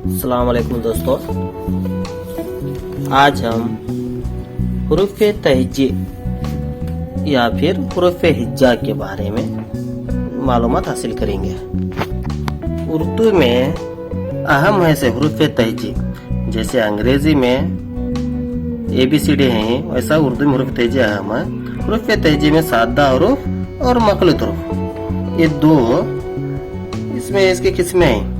अस्सलाम वालेकुम दोस्तों, आज हम हुरूफ तहजी या फिर हुरूफ हिज्जा के बारे में मालूमात हासिल करेंगे। उर्दू में अहम है से हुरूफ तहजी, जैसे अंग्रेजी में ABCD हैं, वैसा उर्दू में हुरूफ तहजी अहम है। हुरूफ तहजी में सादा हुरूफ और मखलूत हुरूफ, ये दो इसमें इसकी किस्में हैं।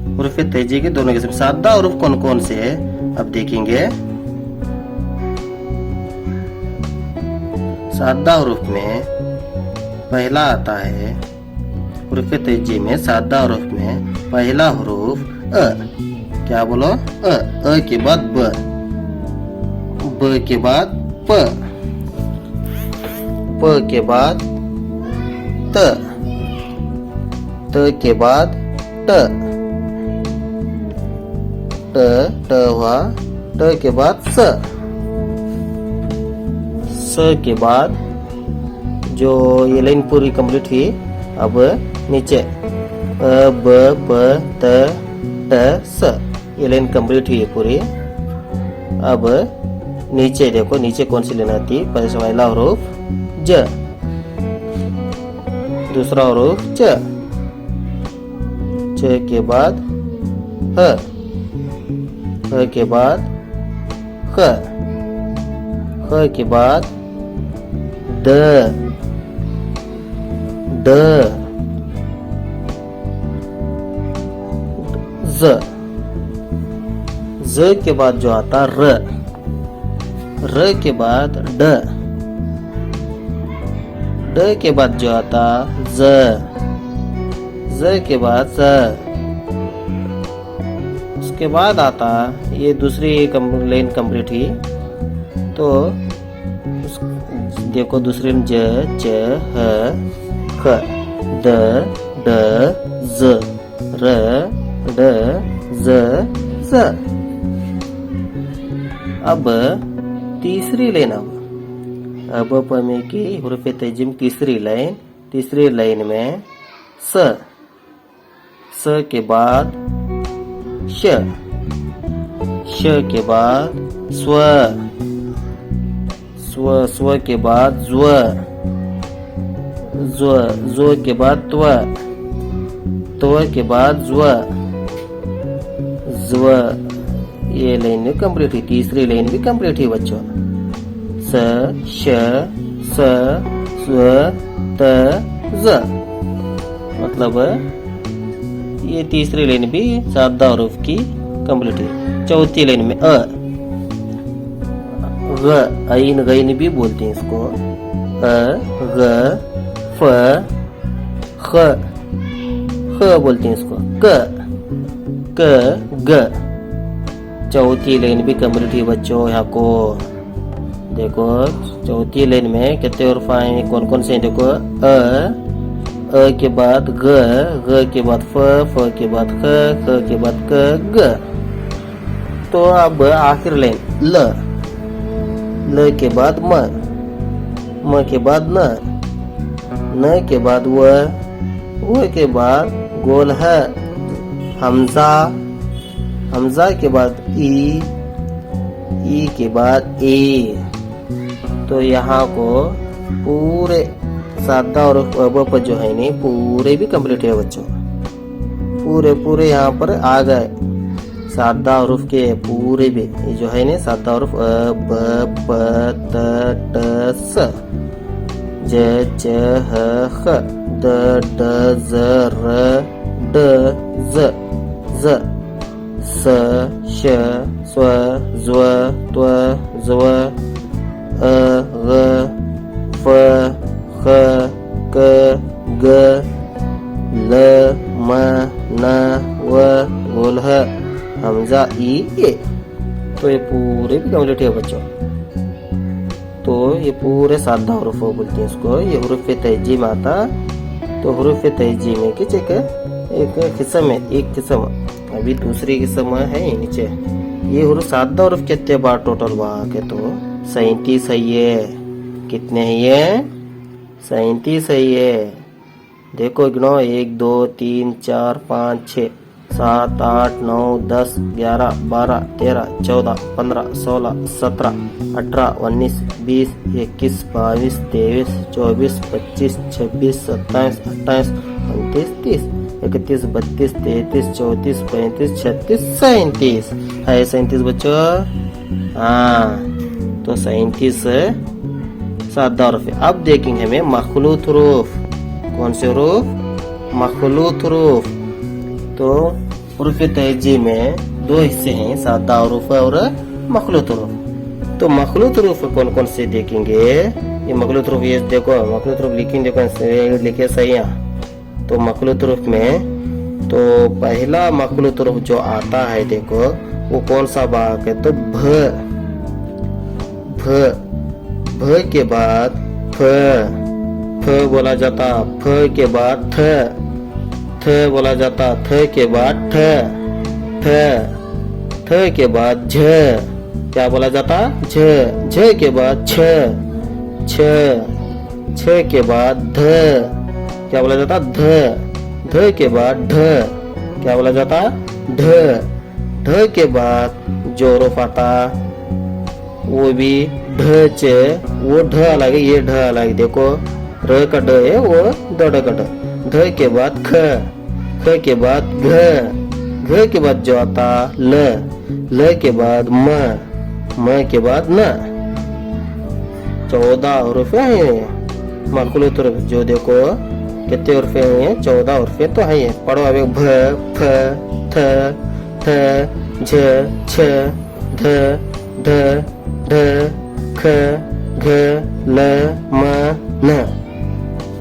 हुरूफ तहजी के दोनों किस्म। सादा हुरूफ कौन कौन से है अब देखेंगे। सादा हुरूफ में पहला आता है, हुरूफ तहजी में सादा हुरूफ में पहला हुरूफ अ। क्या बोलो? अ के बाद ब के बाद प के बाद त के बाद ट हुआ, ट के बाद स के बाद जो ये लाइन पूरी कंप्लीट हुई। अब नीचे अ ब प त ट स, ये लाइन कंप्लीट हुई है पूरी। अब नीचे देखो, नीचे कौन सी लाइन आती है? पहला हुरूफ ज, दूसरा हुरूफ च के बाद ह के बाद ख के बाद द ज के बाद जो आता र के बाद ड के बाद जो आता ज के बाद स, उसके बाद आता ये दूसरी लाइन कंप्लीट हुई। तो देखो दूसरी ज च ह ख द ड ज र ड ज स। अब तीसरी लाइन, अब में की हुरूफ तहजी में तीसरी लाइन में स के बाद श के बाद स्व के बाद ज्व के बाद त्व के बाद ज्व। ये लाइन भी कंप्लीट हुई, तीसरी लाइन भी कंप्लीट हुई बच्चों। स श स स्व त ज, मतलब ये तीसरी लाइन भी सादा हुरूफ की कंप्लीट हुई। चौथी लाइन में अ ग, आइन गईन भी बोलते हैं इसको। अ ग फ ख बोलते हैं इसको। क ग, चौथी लाइन भी कंप्लीट हुई बच्चों। यहाँ को देखो, चौथी लाइन में कितने हुरूफ आए, कौन कौन से हैं? देखो अ के बाद ग के बाद फ के बाद ख के बाद क ग। तो अब आखिर लाइन ल के बाद म के बाद न के बाद व के बाद गोल है हमजा के बाद ई के बाद ए। तो यहाँ को पूरे सादा और अब जो है नहीं पूरे भी कंप्लीट है बच्चों। पूरे यहाँ पर आ गए सादा हुरूफ के पूरे भी, ये जो है नहीं सादा हुरूफ अ ब प त ट स ज च ह ख द ड ज र ड ज स श स्व ज्व त्व ज्व अ ग फ ख क ग ल म न व गोल ह हमजा ई ए। तो ये पूरे भी कंप्लीट है बच्चों। तो ये पूरे सादा हुरूफ बोलते हैं इसको। ये हुरूफ तहजी में आता। तो हुरूफ तहजी में किस एक किस्म है, एक किस्म अभी दूसरी किस्म है नीचे। ये हुरूफ सादा हुरूफ कितने बार टोटल वहाँ के? तो 37 है ये। कितने हैं ये? 37 है। देखो गिनो 1 2 3 4 5 6 7, 8, 9, 10, 11, 12, 13, 14, 15, 16, 17, 18, 19, 20, 21, 22, 23, 24, 25, 26, 27, 28, 29, 30, 31, 32, 33, 34, 35, 36, 37 है 37 बच्चों। हाँ तो 37 सादा हरूफ है। अब देखेंगे हमें मखलूत हरूफ। कौन से हरूफ? मखलूत हरूफ। तो हरूफ तहजी में दो हिस्से हैं, सादा हरूफ और मखलूत हरूफ। तो मखलूत हरूफ कौन कौन से देखेंगे? ये मखलूत हरूफ, ये देखो मखलूत हरूफ लिखेंगे, देखो लिखे सही है। तो मखलूत हरूफ में तो पहला मखलूत हरूफ जो आता है देखो वो कौन सा वाक है? तो भ। भ भ के बाद फ, फ बोला जाता। फ के बाद थ, थ बोला जाता। थ के बाद ठ, ठ, थ के बाद झ, क्या बोला जाता? झ, झ के बाद छ, छ, छ के बाद ध, क्या बोला जाता? ध, ध के बाद ढ, क्या बोला जाता? ढ, ढ के बाद जो हरूफ आता वो भी ढ च, वो ढ अलग है, ये ढ अलग है। देखो र का ड है, वो ड का ड। ढ के बाद ख, ख के बाद घ, घ के बाद जो आता ल, ल के बाद म, म के बाद न। 14 हरूफ है मखलूत हरूफ। जो देखो कितने हरूफ हैं? 14 हरूफ तो है। पढ़ो अभी भ, फ, थ, थ, झ, छ, ध, ढ, ढ, ख, घ, ल, म, न।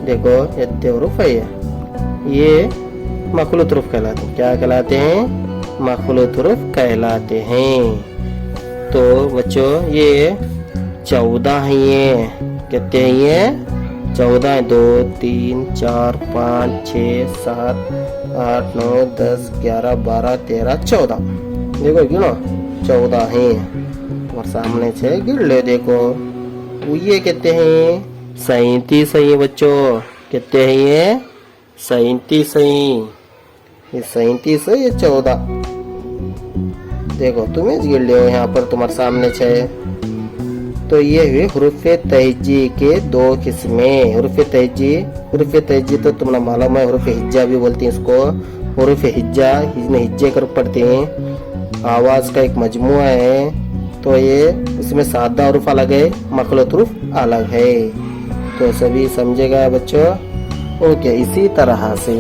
देखो इतने हरूफ है। ये मखलूत हरूफ कहलाते हैं। क्या कहलाते हैं? मखलूत हरूफ कहलाते हैं। तो बच्चों ये 14 है। ये कितने हैं? ये 14 है। 2, 3, 4, 5, 6, 7, 8, 9, 10, 11, 12, 13, 14। देखो गिनो 14 है। और सामने से गिन ले देखो। ये कितने हैं? 37 है बच्चों। कितने हैं ये? 37 है। ये 37 है, ये 14। देखो तुम्हें गिन लियो यहाँ पर तुम्हारे सामने छे। तो ये हुए हरूफ तहजी के दो किस्में। हरूफ तहजी तो तुम्हें मालूम है, हरूफ हिज्जा भी बोलते हैं इसको। हरूफ हिज्जा हिज्जे कर पढ़ते हैं। आवाज का एक मजमुआ है। तो ये इसमें सादा हरूफ अलग है, मखलूत हरूफ अलग है। तो सभी समझेगा बच्चों? ओके। इसी तरह से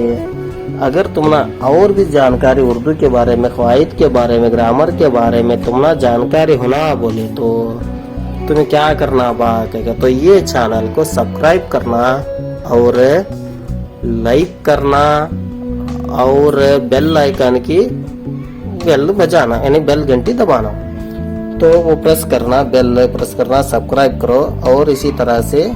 अगर तुमने और भी जानकारी उर्दू के बारे में, क़वाइद के बारे में, ग्रामर के बारे में तुमने जानकारी होना बोले तो तुम्हें क्या करना बाकी? तो ये चैनल को सब्सक्राइब करना और लाइक करना और बेल आइकन की बेल बजाना, यानी बेल घंटी दबाना। तो वो प्रेस करना, बेल प्रेस करना, सब्सक्राइब करो और इसी तरह से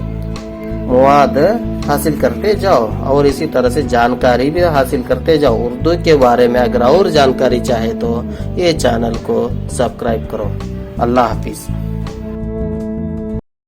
मवाद हासिल करते जाओ और इसी तरह से जानकारी भी हासिल करते जाओ उर्दू के बारे में। अगर और जानकारी चाहे तो ये चैनल को सब्सक्राइब करो। अल्लाह हाफिज।